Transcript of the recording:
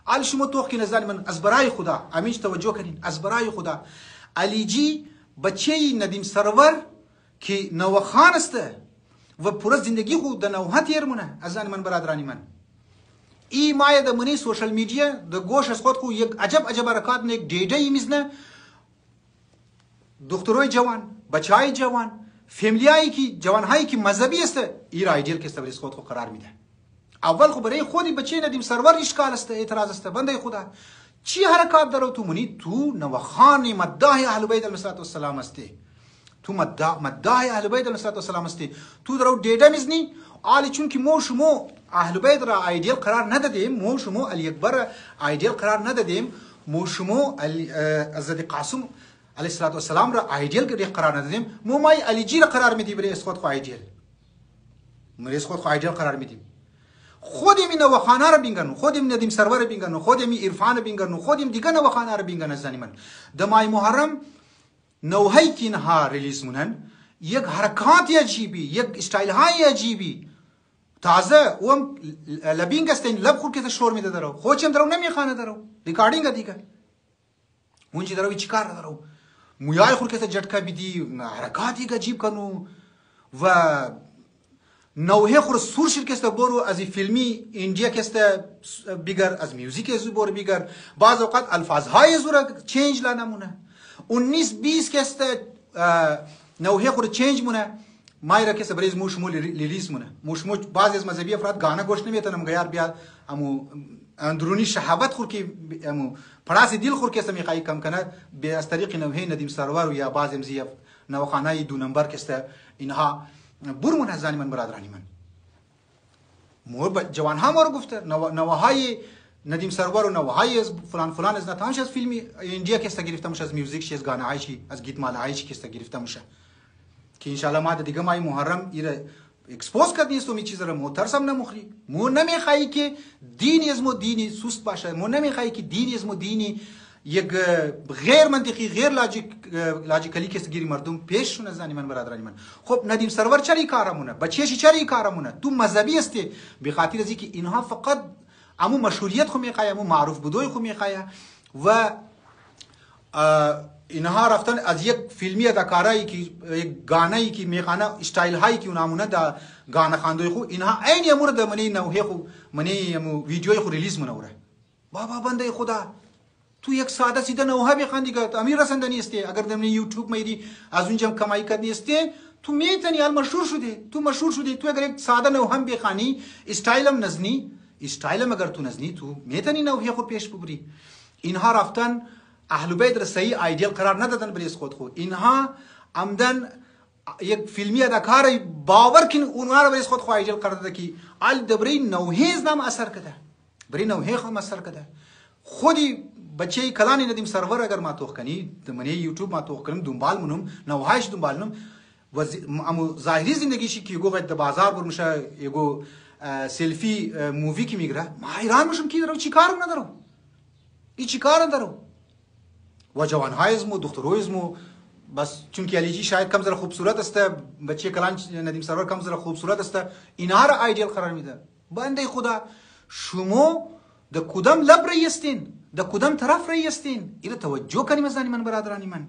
حال شما توقی نزدن من از برای خدا امیش توجه کنین، از برای خدا علی جی بچه ندیم سرور که نوحہ خان است و پورا زندگی خود در نوحہ تیر مونه. از من برادرانی من ای مایه در منی سوشل میدیا در گوش از خود خود یک عجب حرکات نه، یک دیده میزنه دخترای جوان، بچهای جوان، فامیلیایی که جوانهایی که مذهبی است ای را ایدیل که استبریز خود قرار میده. اول خب برای خودی بچه ندیم سرور اشکال است، اعتراض است. بنده خدا چی حرکات درو تو منی؟ تو نوحہ خان مداح اهل بیت علیهم السلام هستی، تو مداح اهل بیت علیهم السلام هستی. تو درو دیده میزنی آلی چون که مو شما اهل بیت را ایدیل قرار ندادیم، مو شما علی اکبر ایدیل قرار ندادیم، مو شما حضرت قاسم علیه السلام را ایدیل قرار ندادیم، مو مای علی جی را قرار میدیم برای خود خو ایدیل، برای خود خو ایدیل قرار میدیم. خودیم این نوحہ خانه را بینگن، خودیم ندیم سرور بینگن، خودیم عرفان بینگن، خودیم دیگه نوحہ خانه را بینگن. از زنی من دمای محرم نوحی که اینها ریلیز مونن یک حرکاتی عجیبی، یک استایل های عجیبی تازه اوم لبینگ استین لب خود که شور میده درو خوچم درو نمیخانه درو ریکاردینگ دیگه اونجی درو چیکار درو مویای خود که جٹکا بیدی حرکاتی عجیب کنو و نوحه خور سور شرکسته برو از فیلمی اندیا کسته بیگر از میوزیک از برو بیگر بعض اوقات الفاظهای زورا چینج لا نمونه 19-20 کسته نوحه خور چینج مونه مایرا کسته بریز موشمو لیلیز مونه موشمو بعضی از مذهبی افراد گانا گوش نمیتونم گیار بیا امو اندرونی شهوت خور که امو پراس دل خور کسته میخوای کم کنه به از طریق نوحه ندیم سرور یا بعضی مزیف نوحہ خانه دو نمبر کسته اینها برمون از زنی من برادرانی من مور جوان ها ما رو گفته نوحهای ندیم سرور و نوحهای فلان از نتانش از فیلمی اندیا که است گرفته میشه، از میوزیکش، از گانهایش، از گیت مالهایش که است گرفته میشه که ان شاء الله ما دیگه مای محرم ایره اکسپوز کردیم تو می چیز رو مترسم نمخری مو نمیخوای که دینی از مو دینی سست باشه، مو نمیخوای که دینی از مو دینی یک غیر منطقی غیر لاجیکلی که سگیری مردم پیش شونه. زنی من برادرانی من خب ندیم سرور چری کارمونه، بچه‌ش چری کارمونه، تو مذهبی هستی به خاطر از اینکه اینها فقط امو مشهوریت خو میخواه، امو معروف بودوی خو میخواه و اینها رفتن از یک فیلمی اداکارایی که یک گانایی که میخوانه استایل هایی که اونامونه دا گانا خواندوی خو اینها عین امور د منی نوحه خو منی امو ویدیوی خو ریلیز منوره. بابا بنده خدا تو یک ساده سیده نوحه بخوانی که امیر رسندنی استی اگر در یوتیوب میری از اونجا کمایی کردنی استی تو میتونی ال مشهور شدی تو اگر یک ساده نوحه بخوانی استایلم نزنی استایلم اگر تو نزنی تو میتونی نوحه خود پیش ببری. اینها رفتن اهل بیت را صحیح ایدیل قرار ندادن برای خود اینها عمدن یک فیلمی اداکار باور کن اونها را برای خود ایدیل قرار داده که ال دبری نوحه نام اثر کده برای نوحه خود اثر کده. خودی بچه کلانی ندیم سرور اگر ما توخ کنی منی یوتیوب ما توخ کنم دنبال منم نوحهش دنبالنم و امو ظاهری زندگیشی که یگو وقت بازار برمشه یگو سلفی مووی کی میگره ما حیران میشم که درو چی کارم ندارم ای چی کار ندارم و جوانهای اسمو دخترای اسمو بس چون که علی جی شاید کم ذره خوبصورت است بچه کلان ندیم سرور کم ذره خوبصورت است اینها را ایدیل قرار میده. بنده خدا شما د کدام لب رئیستین د کدام طرف رئیستین اینو توجه کنیم. زنی من برادرانی من